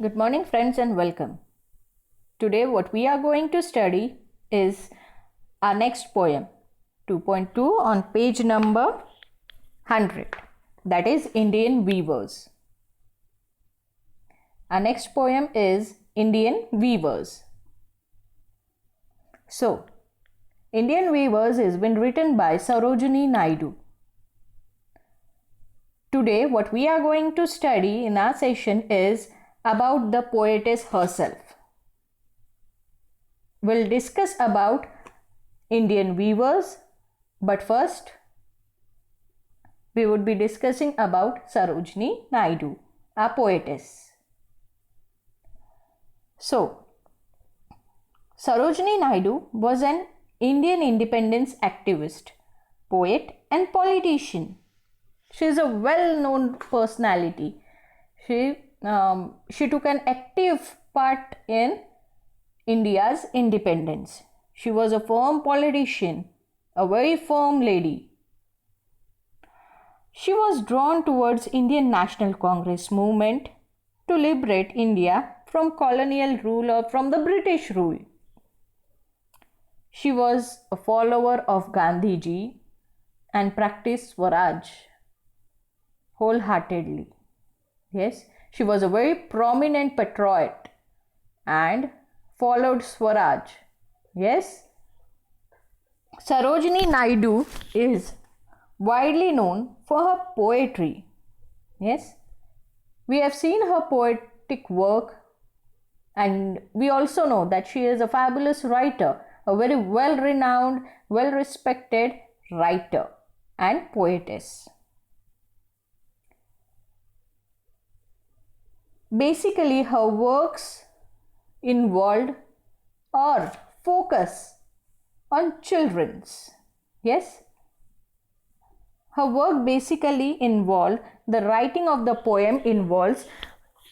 Good morning, friends, and welcome. Today, what we are going to study is our next poem, 2.2, on page number 100, that is Indian Weavers. Our next poem is Indian Weavers. So, Indian Weavers has been written by Sarojini Naidu. Today, what we are going to study in our session is about the poetess herself. We'll discuss about Indian weavers, but first we would be discussing about Sarojini Naidu, a poetess. So, Sarojini Naidu was an Indian independence activist, poet and politician. She is a well-known personality. She took an active part in India's independence. She was a firm politician, a very firm lady. She was drawn towards Indian National Congress movement to liberate India from colonial rule or from the British rule. She was a follower of Gandhiji and practiced Swaraj wholeheartedly. Yes, she was a very prominent patriot and followed Swaraj. Yes, Sarojini Naidu is widely known for her poetry. Yes, we have seen her poetic work, and we also know that she is a fabulous writer, a very well-renowned, well-respected writer and poetess. Basically, her works involved or focus on children's. Yes, her work basically involved, the writing of the poem involves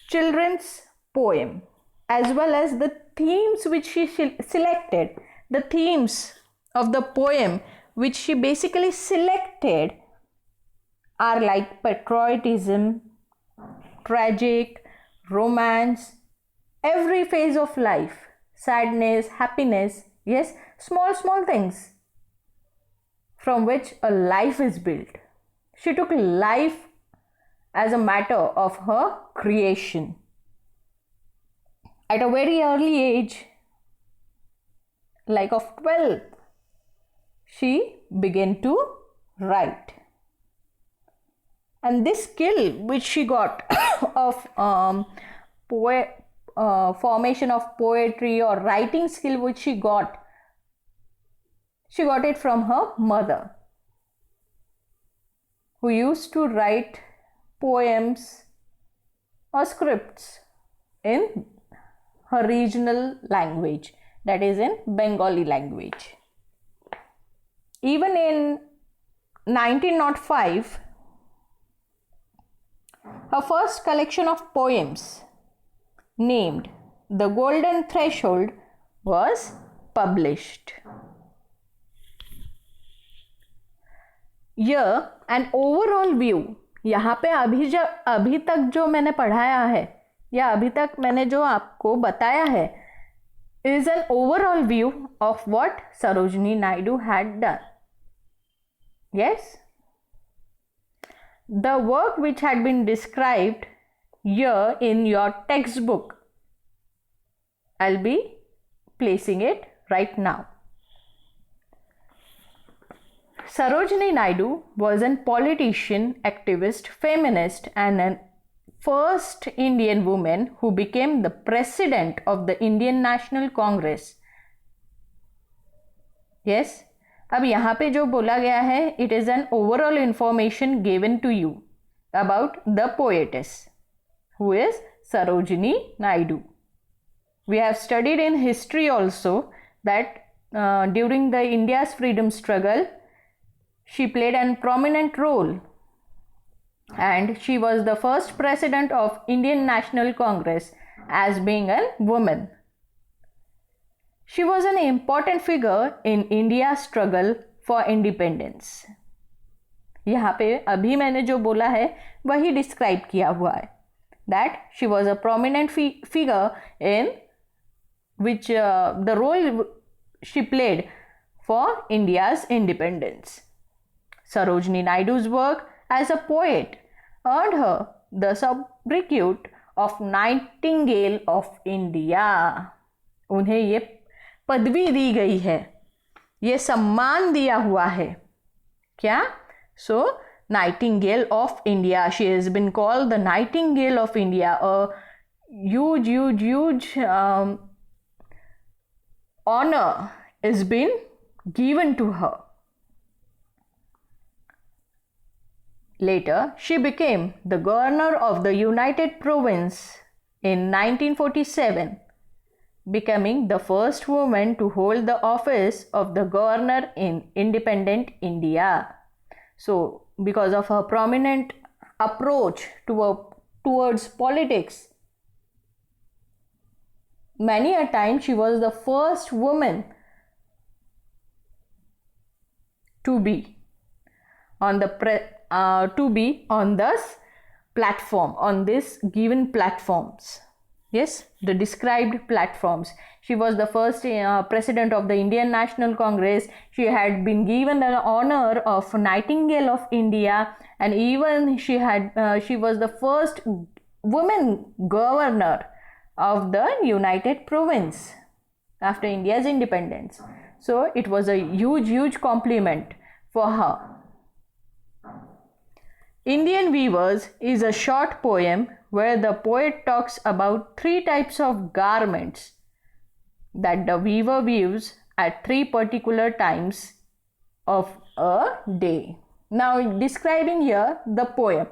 children's poem, as well as the themes which she selected. The themes of the poem which she basically selected are like patriotism, tragic, romance, every phase of life, sadness, happiness, yes, small things from which a life is built. She took life as a matter of her creation. At a very early age, like of 12, she began to write. And this skill which she got of formation of poetry or writing skill which she got it from her mother, who used to write poems or scripts in her regional language, that is in Bengali language. Even in 1905, her first collection of poems, named The Golden Threshold, was published. Here an overall view, यहाँ पे अभी तक जो मैंने पढ़ाया है या अभी तक मैंने जो आपको बताया है, is an overall view of what Sarojini Naidu had done. Yes? The work which had been described here in your textbook, I'll be placing it right now. Sarojini Naidu was a politician, activist, feminist, and a first Indian woman who became the president of the Indian National Congress. Yes? अब यहाँ पे जो बोला गया है, it is an overall information given to you about the poetess, who is Sarojini Naidu. We have studied in history also that during the India's freedom struggle, she played a prominent role, and she was the first president of Indian National Congress as being a woman. She was an important figure in India's struggle for independence. यहाँ पे अभी मैंने जो बोला है वही describe किया हुआ है. that she was a prominent figure in which the role she played for India's independence. Sarojini Naidu's work as a poet earned her the sobriquet of Nightingale of India. उन्हें ये पदवी दी गई है, ये सम्मान दिया हुआ है. क्या? So Nightingale of India. She has been called the Nightingale of India. A huge honor has been given to her. Later, she became the governor of the United Province in 1947, becoming the first woman to hold the office of the governor in independent India. So, because of her prominent approach towards politics, many a time she was the first woman to be on this platform, on this given platforms. Yes, the described platforms. She was the first president of the Indian National Congress. She had been given the honor of Nightingale of India, and even she was the first woman governor of the United Province after India's independence. So it was a huge compliment for her. Indian Weavers is a short poem where the poet talks about 3 types of garments that the weaver weaves at 3 particular times of a day. Now describing here the poem.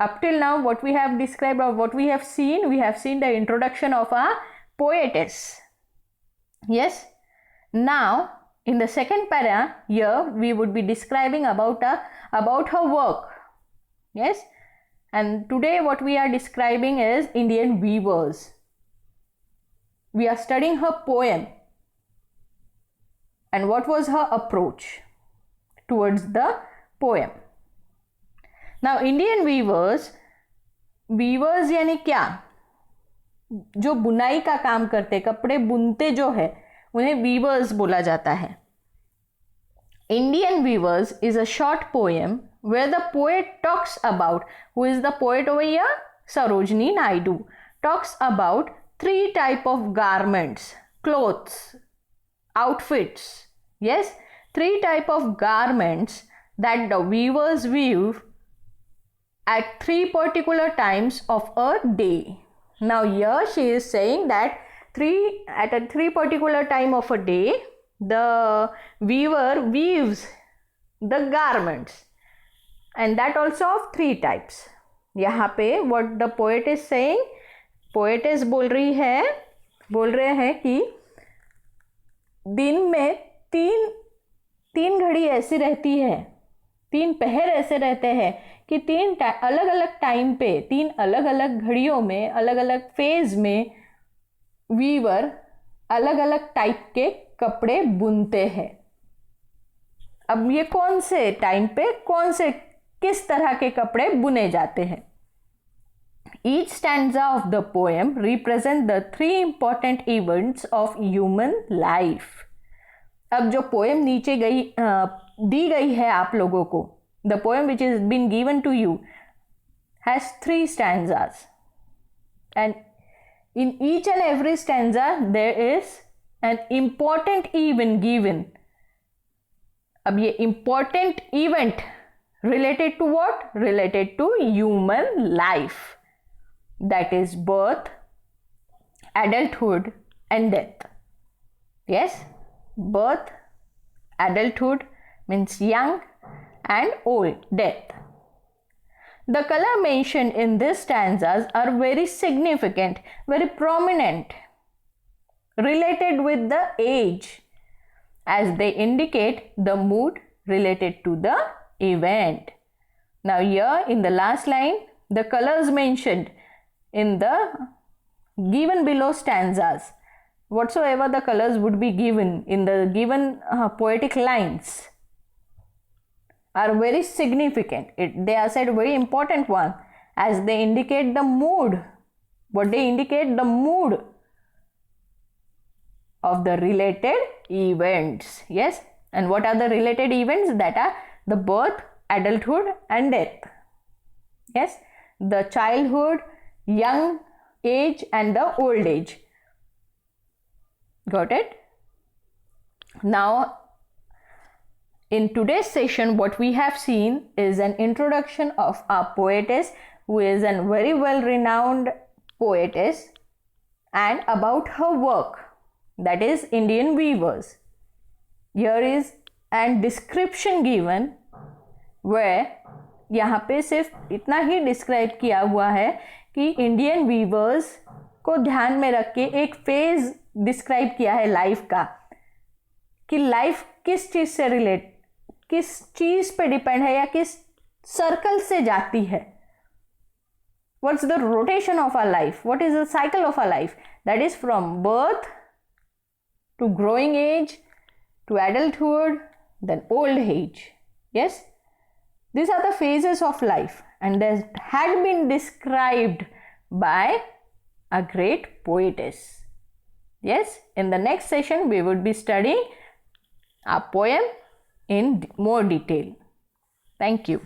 Up till now what we have described or what we have seen the introduction of a poetess. Yes. Now in the second para here we would be describing about her work. Yes. And today what we are describing is Indian Weavers. We are studying her poem and what was her approach towards the poem. Now Indian weavers यानी क्या? जो बुनाई का काम करते, कपड़े बुनते जो है उन्हें weavers बोला जाता है. Indian Weavers is a short poem where the poet talks about, who is the poet over here? Sarojini Naidu, talks about 3 types of garments, clothes, outfits. Yes, 3 types of garments that the weavers weave at 3 particular times of a day. Now here she is saying that at a 3 particular time of a day, the weaver weaves the garments, and that also of 3 types. यहाँ पे what the poet is saying, poetess बोल रहे हैं कि दिन में तीन घड़ी ऐसी रहती है, 3 पहर ऐसे रहते हैं कि 3 अलग अलग टाइम पे, 3 अलग अलग घड़ियों में, अलग अलग फेज में वीवर अलग अलग टाइप के कपड़े बुनते हैं. अब ये कौन से टाइम पे किस तरह के कपड़े बुने जाते हैं? Each stanza of the poem represent the 3 important events of human life. अब जो पोएम नीचे दी गई है आप लोगों को, the poem which is been given to you has 3 stanzas, and in each and every stanza there is an important event given. अब ये important event related to what? Related to human life, that is birth, adulthood and death. Yes, birth, adulthood means young, and old, death. The color mentioned in these stanzas are very significant, very prominent, related with the age, as they indicate the mood related to the event. Now here in the last line, the colors mentioned in the given below stanzas, whatsoever the colors would be given in the given poetic lines, are very significant. They are said very important one, as they indicate the mood. What they indicate? The mood of the related events. Yes, and what are the related events? That are the birth, adulthood and death. Yes, the childhood, young age and the old age. Got it? Now, in today's session, what we have seen is an introduction of our poetess, who is a very well renowned poetess, and about her work, that is Indian weavers. Here is a description given where यहाँ पे सिर्फ इतना ही describe किया हुआ है कि Indian viewers को ध्यान में रख के एक फेज डिस्क्राइब किया है लाइफ का, कि लाइफ किस चीज से किस चीज पे डिपेंड है या किस सर्कल से जाती है. What's the rotation of our life? What is the cycle of our life? That is from birth to growing age to adulthood, then old age. Yes? These are the phases of life, and that had been described by a great poetess. Yes, in the next session we would be studying a poem in more detail. Thank you.